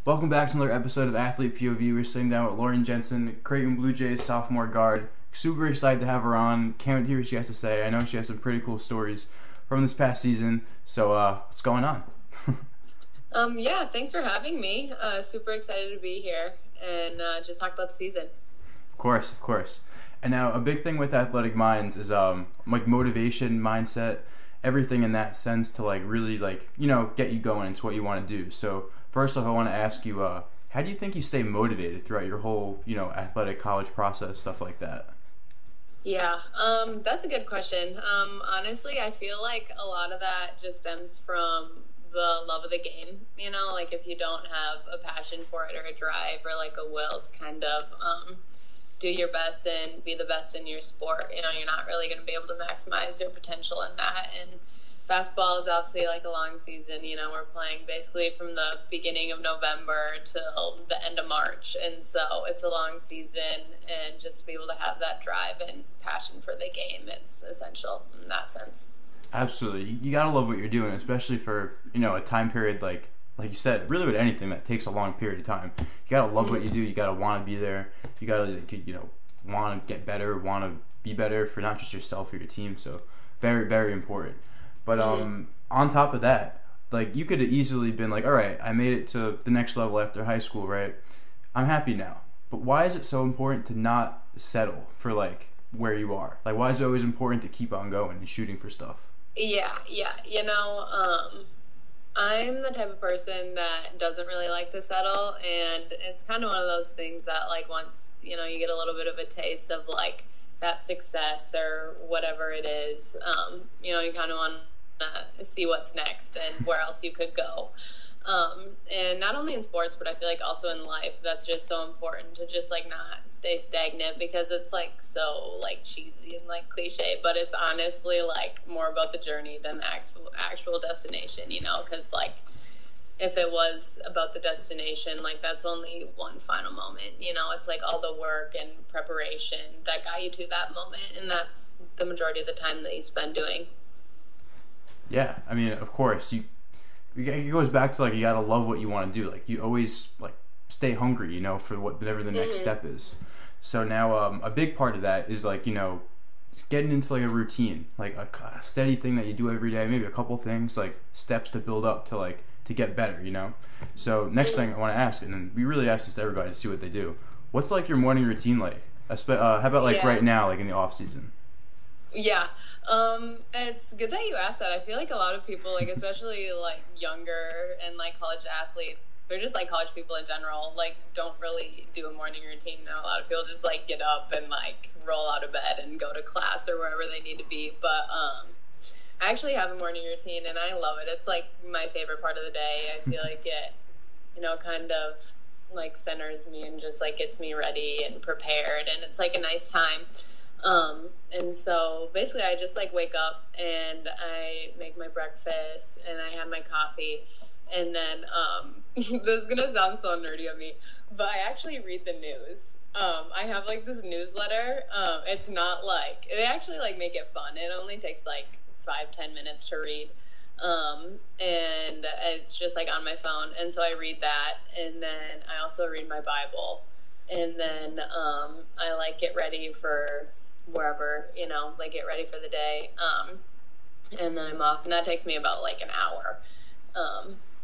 Welcome back to another episode of Athlete POV. We're sitting down with Lauren Jensen, Creighton Blue Jays sophomore guard. Super excited to have her on. Can't wait to hear what she has to say. I know she has some pretty cool stories from this past season. So, what's going on? Yeah, thanks for having me. Super excited to be here and just talk about the season. Of course. And now, a big thing with Athletic Minds is like motivation, mindset, everything in that sense to really get you going into what you want to do. So first off, I want to ask you, how do you think you stay motivated throughout your whole athletic college process, stuff like that? Yeah, that's a good question. Honestly, I feel like a lot of that just stems from the love of the game. Like if you don't have a passion for it or a drive or like a will to kind of do your best and be the best in your sport, you're not really going to be able to maximize your potential in that. And basketball is obviously like a long season. We're playing basically from the beginning of November till the end of March. And so it's a long season, and just to be able to have that drive and passion for the game, it's essential in that sense. Absolutely. You got to love what you're doing, especially for, a time period like you said, really with anything that takes a long period of time. You got to love what you do. You got to want to be there. You got to, want to get better, want to be better for not just yourself or your team. So very, very important. But on top of that, you could have easily been like, all right, I made it to the next level after high school, right? I'm happy now. But why is it so important to not settle for where you are? Why is it always important to keep on going and shooting for stuff? Yeah. I'm the type of person that doesn't really like to settle, and it's kind of one of those things that once you get a little bit of a taste of that success or whatever it is, you kind of want to see what's next and where else you could go. And not only in sports, but I feel also in life, that's just so important to just not stay stagnant, because it's so cheesy and cliche, but it's honestly more about the journey than the actual destination, because if it was about the destination, that's only one final moment, it's all the work and preparation that got you to that moment, and that's the majority of the time that you spend doing. Yeah, I mean, of course, it goes back to you gotta love what you want to do. You always stay hungry, for whatever the next step is. So now a big part of that is just getting into a routine, a steady thing that you do every day, maybe a couple things, steps to build up to get better, So next thing I want to ask, and then we really ask this to everybody to see what they do. What's your morning routine like? How about right now, in the off season? Yeah. It's good that you asked that. I feel a lot of people, especially younger and college athletes, they're just college people in general, don't really do a morning routine now. A lot of people just get up and roll out of bed and go to class or wherever they need to be. But I actually have a morning routine, and I love it. It's my favorite part of the day. I feel it, kind of centers me and just gets me ready and prepared, and it's a nice time. And so basically I just wake up and I make my breakfast and I have my coffee, and then this is gonna sound so nerdy of me, but I actually read the news. I have this newsletter. It's not they actually make it fun. It only takes 5-10 minutes to read. And it's just on my phone, and so I read that, and then I also read my Bible, and then I get ready for wherever, get ready for the day, and then I'm off, and that takes me about an hour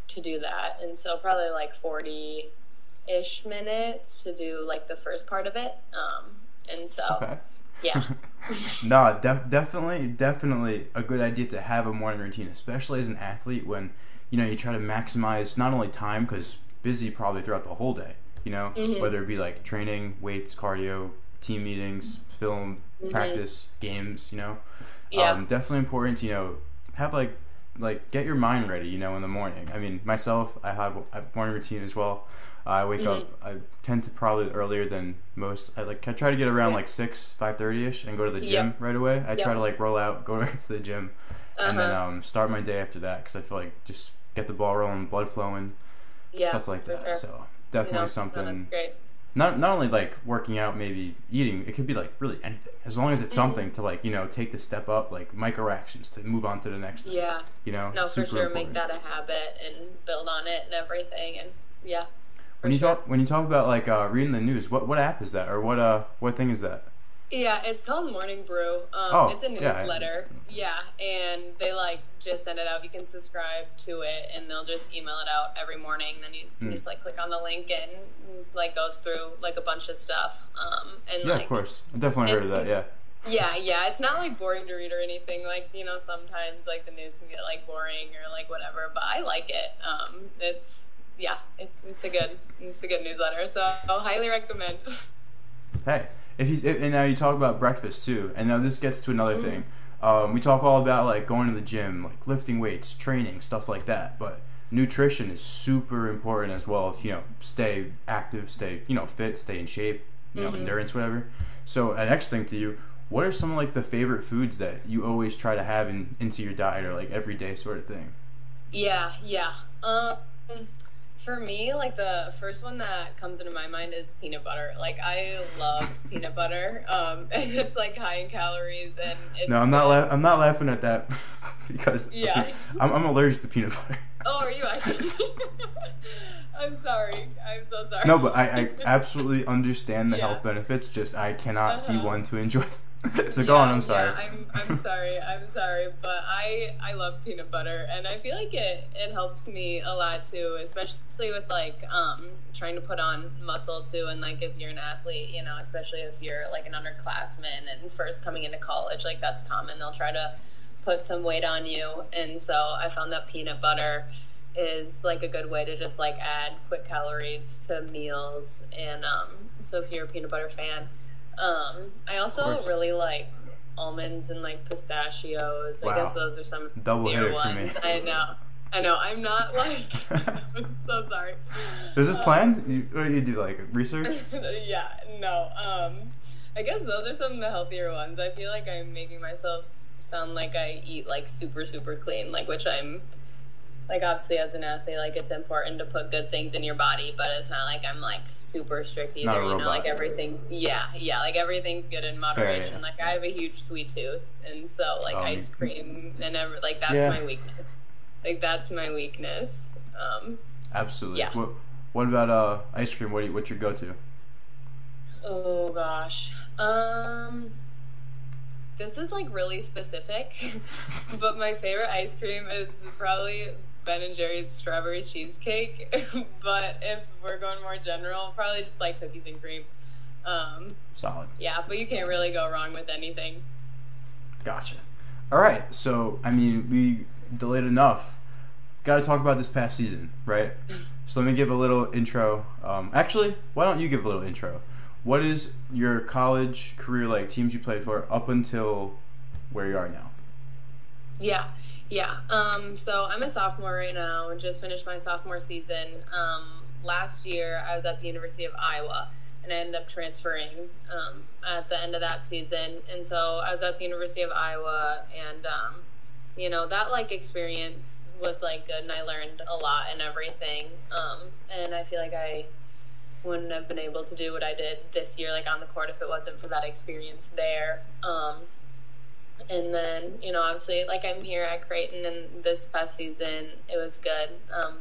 to do that, and so probably 40-ish minutes to do the first part of it, and so okay. Yeah. No, definitely a good idea to have a morning routine, especially as an athlete, when you try to maximize not only time, because busy probably throughout the whole day, whether it be training, weights, cardio, team meetings, film, practice, games, Yeah. Definitely important to, have get your mind ready, in the morning. I mean, myself, I have a morning routine as well. I wake up, I tend to probably earlier than most. I try to get around 5:30ish and go to the gym right away. I try to roll out, go right to the gym, and then start my day after that, because I feel just get the ball rolling, blood flowing, stuff like that. Sure. So definitely something. That's great. Not only working out, maybe eating. It could be really anything, as long as it's something to take the step up, micro actions to move on to the next thing. Yeah. No, for sure. Important. Make that a habit and build on it and everything, and yeah. When you talk about like reading the news, what app is that, or what thing is that? Yeah, it's called Morning Brew. It's a newsletter. Yeah, and they like just send it out. You can subscribe to it, and they'll just email it out every morning. Then you can just like click on the link and like goes through like a bunch of stuff. And yeah, of course, I definitely heard of that. Yeah. Yeah. It's not like boring to read or anything. Like, you know, sometimes like the news can get like boring or like whatever, but I like it. It's a good newsletter. So I'll highly recommend. Hey, and now you talk about breakfast too, and now this gets to another thing. We talk all about like going to the gym, like lifting weights, training, stuff like that. But nutrition is super important as well. If, you know, stay active, stay, you know, fit, stay in shape, you know, endurance, whatever. So, the next thing to you, what are some of like the favorite foods that you always try to have into your diet, or like everyday sort of thing? Yeah. For me, like the first one that comes into my mind is peanut butter. Like I love peanut butter, and it's like high in calories. And it's no, I'm not laughing at that because okay, I'm allergic to peanut butter. Oh, are you actually? I'm sorry. I'm so sorry. No, but I absolutely understand the health benefits. Just I cannot be one to enjoy them. So go on. I'm sorry. Yeah, I'm sorry, but I love peanut butter, and I feel like it helps me a lot too, especially with like trying to put on muscle too, and like if you're an athlete, you know, especially if you're like an underclassman and first coming into college, like that's common. They'll try to put some weight on you, and so I found that peanut butter is like a good way to just like add quick calories to meals, and so if you're a peanut butter fan. I also really like almonds and like pistachios. Wow. I guess those are some double hitter ones. for me. I know. I'm not like. I'm so sorry. Is this planned? What do you do? Like research? Yeah. No. I guess those are some of the healthier ones. I feel like I'm making myself sound like I eat like super clean, like which I'm. Like, obviously, as an athlete, like, it's important to put good things in your body, but it's not like I'm, like, super strict either. Not a robot. You know, like, everything, like, everything's good in moderation. Fair, yeah. Like, I have a huge sweet tooth, and so, like, ice cream and like, that's my weakness. Like, that's my weakness. Absolutely. Yeah. What about ice cream? What's your go-to? Oh, gosh. This is, like, really specific, but my favorite ice cream is probably Ben & Jerry's strawberry cheesecake, but if we're going more general, probably just, like, cookies and cream. Solid. Yeah, but you can't really go wrong with anything. Gotcha. All right, so, I mean, we delayed enough. Got to talk about this past season, right? So let me give a little intro. Actually, why don't you give a little intro? What is your college career like, teams you played for, up until where you are now? Yeah. So I'm a sophomore right now. Just finished my sophomore season. Last year, I was at the University of Iowa, and I ended up transferring at the end of that season. And so I was at the University of Iowa, and, you know, that, like, experience was, like, good, and I learned a lot and everything. And I feel like I wouldn't have been able to do what I did this year, like on the court, if it wasn't for that experience there. And then, you know, obviously, like I'm here at Creighton, and this past season, it was good.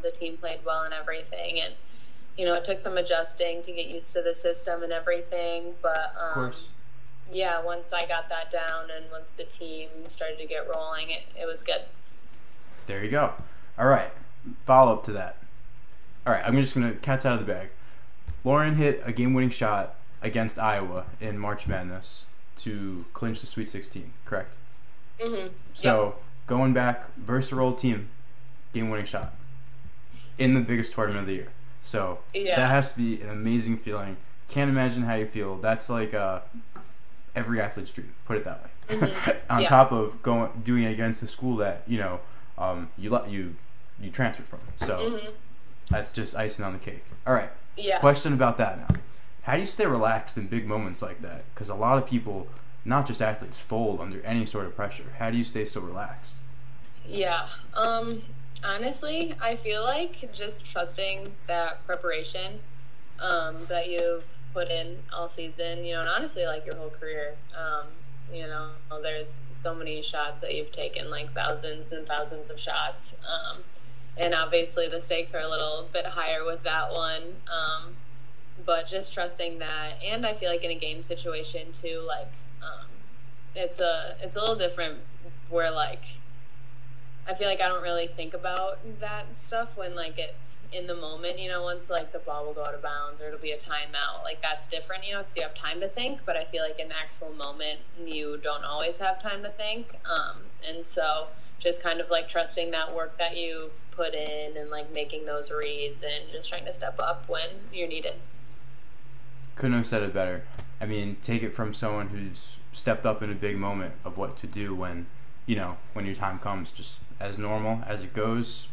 The team played well and everything, and, you know, it took some adjusting to get used to the system and everything, but, of course. Yeah, once I got that down and once the team started to get rolling, it was good. There you go. All right, follow up to that. All right, I'm just going to cat's out of the bag. Lauren hit a game-winning shot against Iowa in March Madness to clinch the Sweet 16, correct? Mm-hmm. So, going back, versus her old team, game-winning shot in the biggest tournament of the year. So, that has to be an amazing feeling. Can't imagine how you feel. That's like every athlete's dream, put it that way. Mm-hmm. On top of doing it against a school that, you know, you transferred from. So, that's just icing on the cake. All right. Yeah. Question about that now. How do you stay relaxed in big moments like that? Because a lot of people, not just athletes, fold under any sort of pressure. How do you stay so relaxed? Yeah. Honestly, I feel like just trusting that preparation that you've put in all season, you know, and honestly, like your whole career. You know, there's so many shots that you've taken, like thousands and thousands of shots. and obviously the stakes are a little bit higher with that one. But just trusting that, and I feel like in a game situation too, like it's a little different where like I feel like I don't really think about that stuff when like it's in the moment, you know, once like the ball will go out of bounds or it'll be a timeout, like that's different, you know, because you have time to think. But I feel like in the actual moment you don't always have time to think, and so just kind of like trusting that work that you've put in and like making those reads and just trying to step up when you're needed. Couldn't have said it better. I mean, take it from someone who's stepped up in a big moment of what to do when, you know, when your time comes, just as normal as it goes.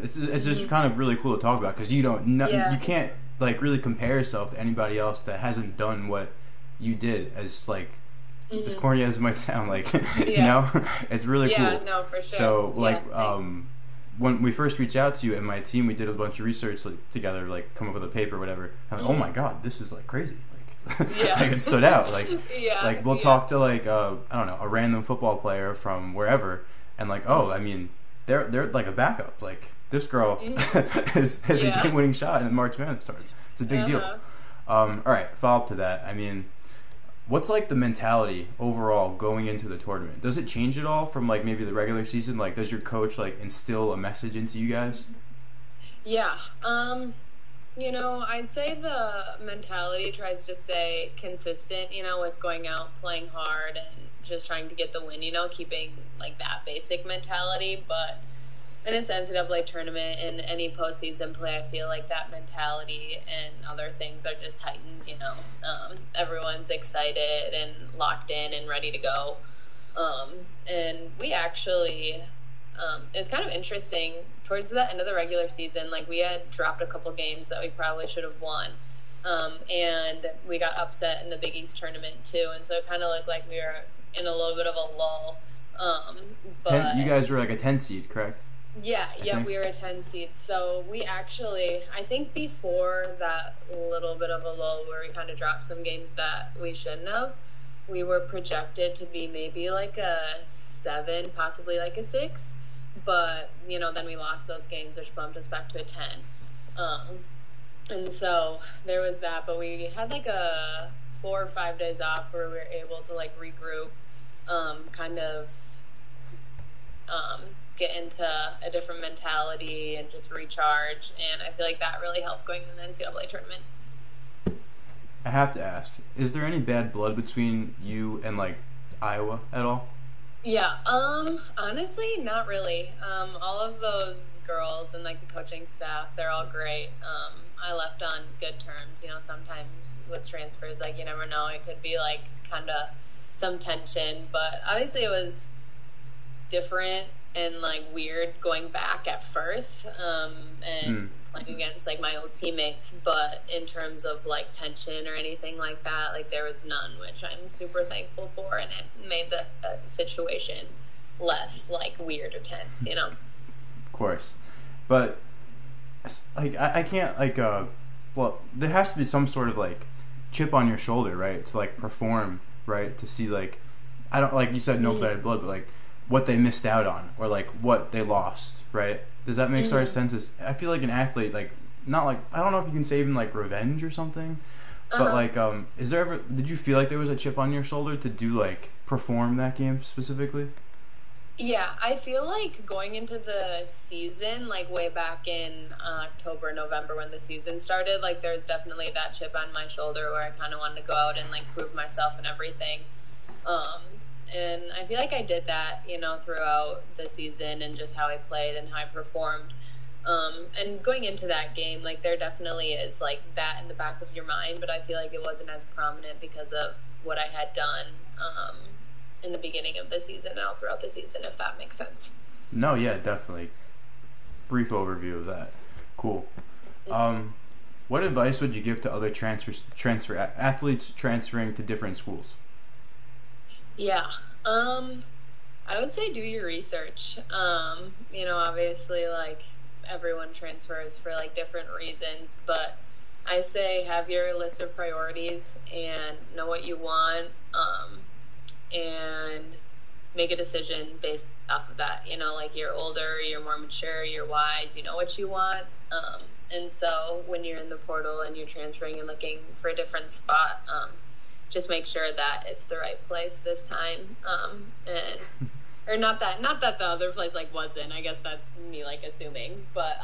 It's just kind of really cool to talk about because you don't know, you can't like really compare yourself to anybody else that hasn't done what you did. As like as corny as it might sound, like you know, it's really cool. Yeah, no, for sure. So like when we first reached out to you and my team, we did a bunch of research like, together, like come up with a paper or whatever. I'm like, oh my god, this is like crazy. Like it stood out. Like like we'll talk to like I don't know, a random football player from wherever, and like I mean they're like a backup. Like this girl is the game-winning shot in the March Madness started. It's a big deal. All right, follow up to that. I mean, what's like the mentality overall going into the tournament? Does it change at all from like maybe the regular season? Like, does your coach like instill a message into you guys? Yeah. You know, I'd say the mentality tries to stay consistent, you know, with going out, playing hard, and just trying to get the win, you know, keeping like that basic mentality. But in its NCAA tournament and any postseason play, I feel like that mentality and other things are just heightened, you know. Everyone's excited and locked in and ready to go. And we actually, it's kind of interesting, towards the end of the regular season, like we had dropped a couple games that we probably should have won. And we got upset in the Big East tournament too. And so it kind of looked like we were in a little bit of a lull. But you guys were like a 10 seed, correct? Yeah, we were a 10 seed. So we actually, I think before that little bit of a lull where we kind of dropped some games that we shouldn't have, we were projected to be maybe like a 7, possibly like a 6. But, you know, then we lost those games, which bumped us back to a 10. And so there was that. But we had like a 4 or 5 days off where we were able to like regroup, kind of get into a different mentality and just recharge, and I feel like that really helped going into the NCAA tournament. I have to ask, is there any bad blood between you and like Iowa at all? Yeah, honestly, not really. All of those girls and like the coaching staff, they're all great. I left on good terms. You know, sometimes with transfers, like you never know, it could be like kind of some tension, but obviously it was different and like weird going back at first, and playing against like my old teammates. But in terms of like tension or anything like that, like there was none, which I'm super thankful for, and it made the situation less like weird or tense, you know. Of course, but like I can't like well, there has to be some sort of like chip on your shoulder, right, to like perform, right, to see like I don't like you said no bad blood, but like what they missed out on or like what they lost, right? Does that make sort of sense? I feel like an athlete, like not like I don't know if you can say even like revenge or something, but like is there ever, did you feel like there was a chip on your shoulder to do like perform that game specifically? Yeah, I feel like going into the season, like way back in October, November when the season started, like there's definitely that chip on my shoulder where I kind of wanted to go out and like prove myself and everything. And I feel like I did that, you know, throughout the season and just how I played and how I performed. And going into that game, like there definitely is like that in the back of your mind, but I feel like it wasn't as prominent because of what I had done in the beginning of the season and all throughout the season, if that makes sense. No, yeah, definitely. Brief overview of that. Cool. What advice would you give to other athletes transferring to different schools? Yeah, I would say do your research. You know, obviously, like, everyone transfers for, like, different reasons, but I say have your list of priorities and know what you want, and make a decision based off of that. You know, like you're older, you're more mature, you're wise, you know what you want. And so when you're in the portal and you're transferring and looking for a different spot, just make sure that it's the right place this time. Or not that the other place like wasn't. I guess that's me like assuming, but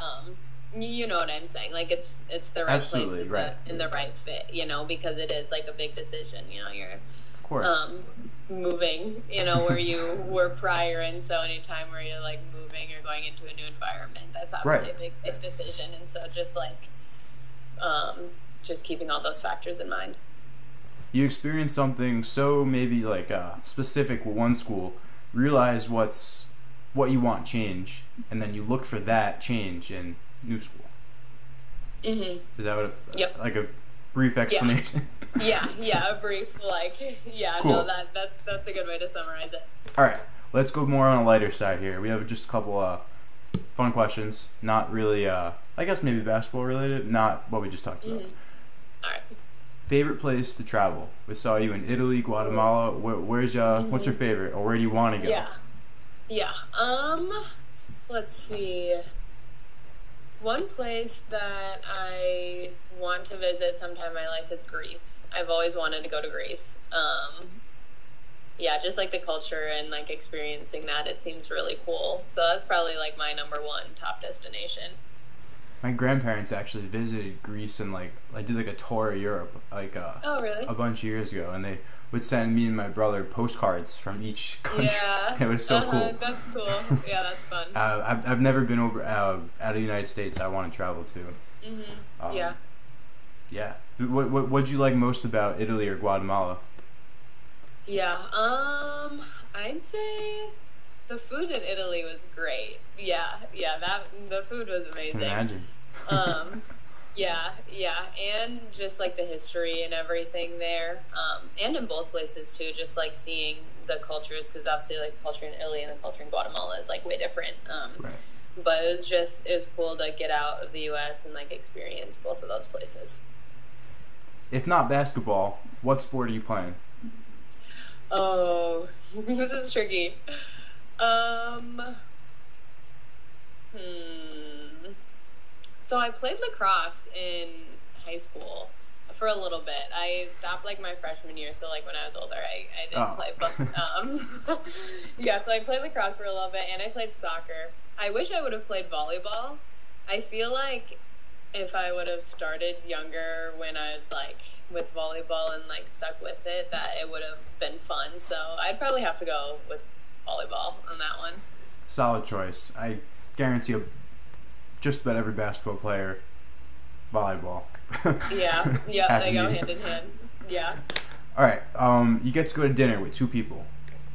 you know what I'm saying. Like it's the right Absolutely, place right. in the right fit. You know, because it is like a big decision. You know, you're Of course. Moving. You know, where you were prior, and so anytime where you're like moving or going into a new environment, that's obviously Right. a big decision. And so just like just keeping all those factors in mind. You experience something so maybe like specific with one school, realize what you want change, and then you look for that change in new school. Mm-hmm. Is that what? Yep. Like a brief explanation. Yeah, a brief Cool. No, that's a good way to summarize it. All right, let's go more on a lighter side here. We have just a couple fun questions, not really I guess maybe basketball related, not what we just talked about. Mm-hmm. All right. Favorite place to travel? We saw you in Italy, Guatemala. Where's what's your favorite, or where do you want to go? Yeah. Let's see. One place that I want to visit sometime in my life is Greece. I've always wanted to go to Greece. Yeah, just like the culture and like experiencing that, it seems really cool. So that's probably like my number one top destination. My grandparents actually visited Greece and like I did like a tour of Europe Oh, really? a bunch of years ago, and they would send me and my brother postcards from each country. Yeah. It was so cool. That's cool. Yeah, that's fun. I've never been over out of the United States. I want to travel to. Mm-hmm. Yeah. Yeah. What'd you like most about Italy or Guatemala? Yeah. I'd say the food in Italy was great. Yeah. The food was amazing. Can imagine. Yeah, and just like the history and everything there, and in both places too. Just like seeing the cultures, because obviously like the culture in Italy and the culture in Guatemala is like way different. Right. But it was cool to get out of the U.S. and like experience both of those places. If not basketball, what sport are you playing? Oh, this is tricky. So I played lacrosse in high school for a little bit. I stopped like my freshman year, so like when I was older, I didn't play. But yeah, so I played lacrosse for a little bit, and I played soccer. I wish I would have played volleyball. I feel like if I would have started younger when I was like with volleyball and like stuck with it, that it would have been fun. So I'd probably have to go with volleyball on that one. Solid choice. I guarantee you, just about every basketball player, volleyball. Yeah, they go hand in hand. Yeah. All right. You get to go to dinner with two people.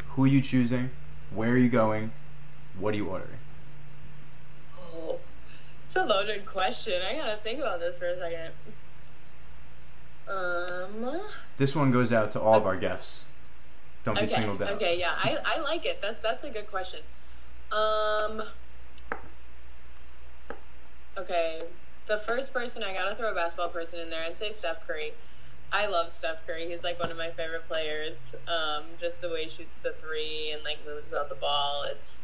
Who are you choosing? Where are you going? What are you ordering? Oh, it's a loaded question. I gotta think about this for a second. This one goes out to all of our guests. Don't be singled out. Okay, yeah, I like it. That's a good question. Okay, the first person, I gotta throw a basketball person in there. I'd say Steph Curry. I love Steph Curry. He's like one of my favorite players. Just the way he shoots the three and like moves out the ball. It's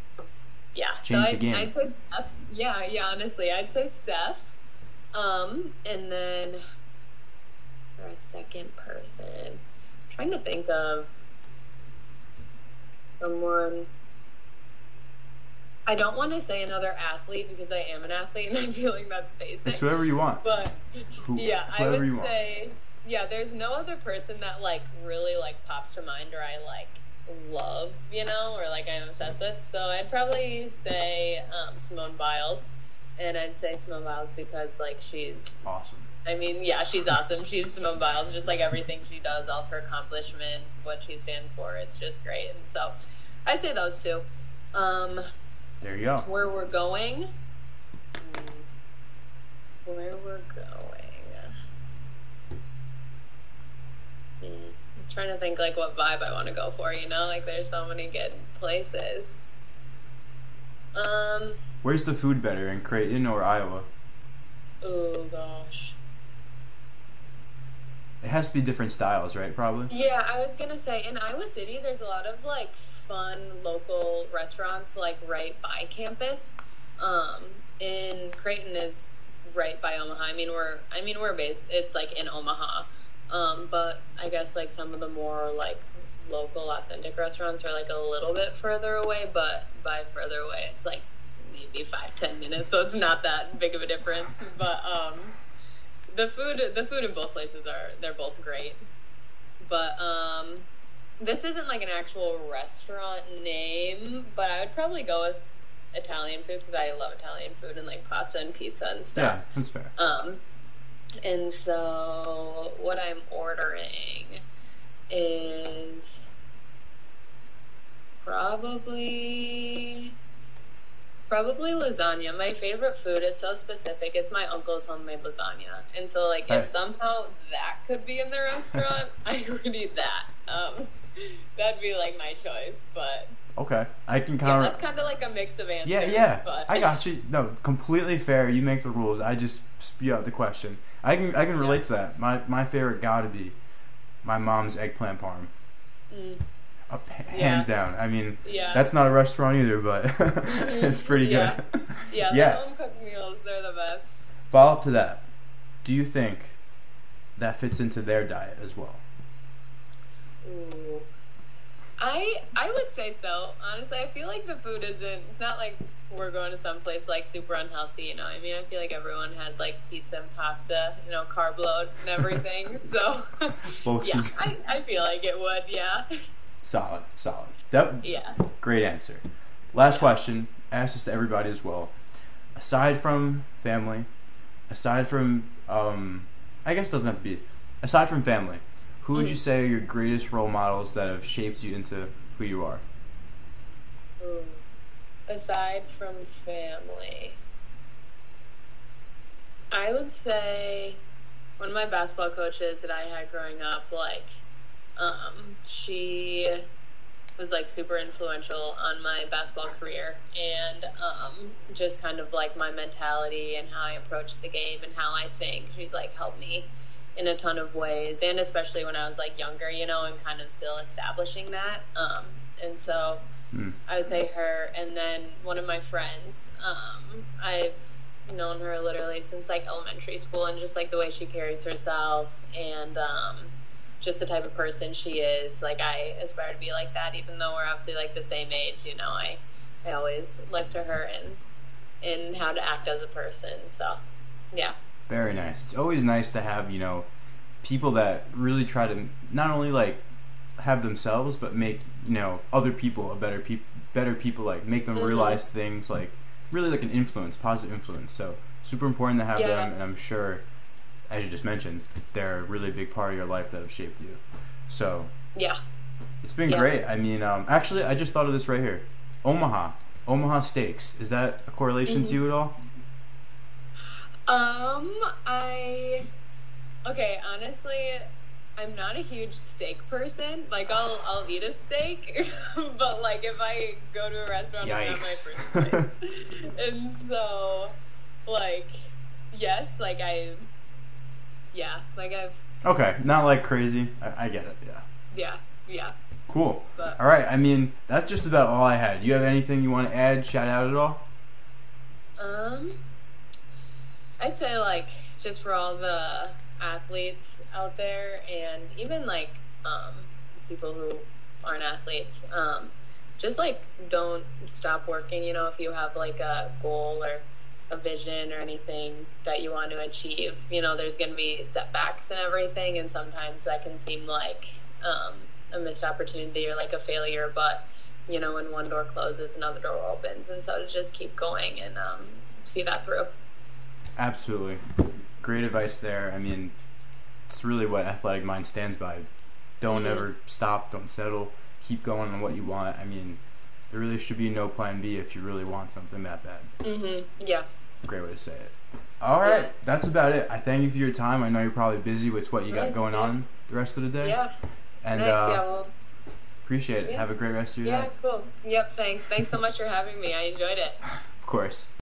Change the game. I'd say Steph. Yeah. Honestly, I'd say Steph. And then for a second person, I'm trying to think of someone. I don't want to say another athlete because I am an athlete and I'm feeling that's basic. It's whoever you want. But I would say, there's no other person that like really like pops to mind or I like love, or like I'm obsessed with. So I'd probably say Simone Biles, and I'd say Simone Biles because like she's awesome. I mean, yeah, she's awesome. She's Simone Biles, just like everything she does, all of her accomplishments, what she stands for, it's just great. And so I'd say those two. There you go. Where we're going. I'm trying to think like what vibe I want to go for, like there's so many good places. Where's the food better, in Creighton or Iowa? Oh gosh. It has to be different styles, right? Probably. Yeah, I was gonna say in Iowa City, there's a lot of like fun local restaurants like right by campus. In Creighton is right by Omaha. We're based. It's like in Omaha, but I guess like some of the more like local authentic restaurants are like a little bit further away. But by further away, it's like maybe 5-10 minutes, so it's not that big of a difference. But the food in both places they're both great. But this isn't like an actual restaurant name, but I would probably go with Italian food because I love Italian food and like pasta and pizza and stuff. Yeah, that's fair. And so what I'm ordering is probably lasagna. My favorite food, it's so specific. It's my uncle's homemade lasagna. And so like if somehow that could be in the restaurant, I would eat that. That'd be like my choice, but okay. I can kind of that's kind of like a mix of answers. Yeah. But I got you. No, completely fair. You make the rules. I just spew out the question. I can relate to that. My favorite gotta be my mom's eggplant parm. Hands down. I mean, that's not a restaurant either, but it's pretty good. Yeah, the home cooked meals, they're the best. Follow up to that. Do you think that fits into their diet as well? Ooh. I would say so. Honestly, I feel like the food it's not like we're going to some place like super unhealthy, you know. I mean, I feel like everyone has like pizza and pasta, you know, carb load and everything. So I feel like it would, yeah. Solid. Yeah. Great answer. Last question. Ask this to everybody as well. Aside from family, aside from I guess it doesn't have to be. Aside from family, who would you say are your greatest role models that have shaped you into who you are? Ooh. Aside from family, I would say one of my basketball coaches that I had growing up, like, she was like super influential on my basketball career and just kind of like my mentality and how I approach the game and how I think. She's like helped me in a ton of ways, and especially when I was like younger, you know, and kind of still establishing that. And so I would say her, and then one of my friends. I've known her literally since like elementary school, and just like the way she carries herself and just the type of person she is. Like I aspire to be like that, even though we're obviously like the same age. You know, I always look to her in how to act as a person. So yeah. Very nice. It's always nice to have, you know, people that really try to not only like have themselves, but make, you know, other people better people, like make them realize things, like really like an influence, positive influence. So super important to have them, and I'm sure, as you just mentioned, they're a really big part of your life that have shaped you. So yeah, it's been great. I mean, actually, I just thought of this right here. Omaha steaks. Is that a correlation to you at all? Honestly, I'm not a huge steak person. Like, I'll eat a steak, but like if I go to a restaurant, it's not my first place. And so, like, yes, like I've. Okay, not like crazy. I get it. Yeah. Cool. But, all right. I mean, that's just about all I had. You have anything you want to add, shout out at all? I'd say, like, just for all the athletes out there, and even, like, people who aren't athletes, just, like, don't stop working. You know, if you have, like, a goal or a vision or anything that you want to achieve, you know, there's going to be setbacks and everything, and sometimes that can seem like a missed opportunity or, like, a failure, but, you know, when one door closes, another door opens, and so to just keep going and see that through. Absolutely. Great advice there. I mean, it's really what Athletic Mind stands by. Don't ever stop. Don't settle. Keep going on what you want. I mean, there really should be no plan B if you really want something that bad. Yeah. Great way to say it. All right. That's about it. I thank you for your time. I know you're probably busy with what you got going on the rest of the day. Yeah. And appreciate it. Have a great rest of your day. Yeah, cool. Yep, thanks. Thanks so much for having me. I enjoyed it. Of course.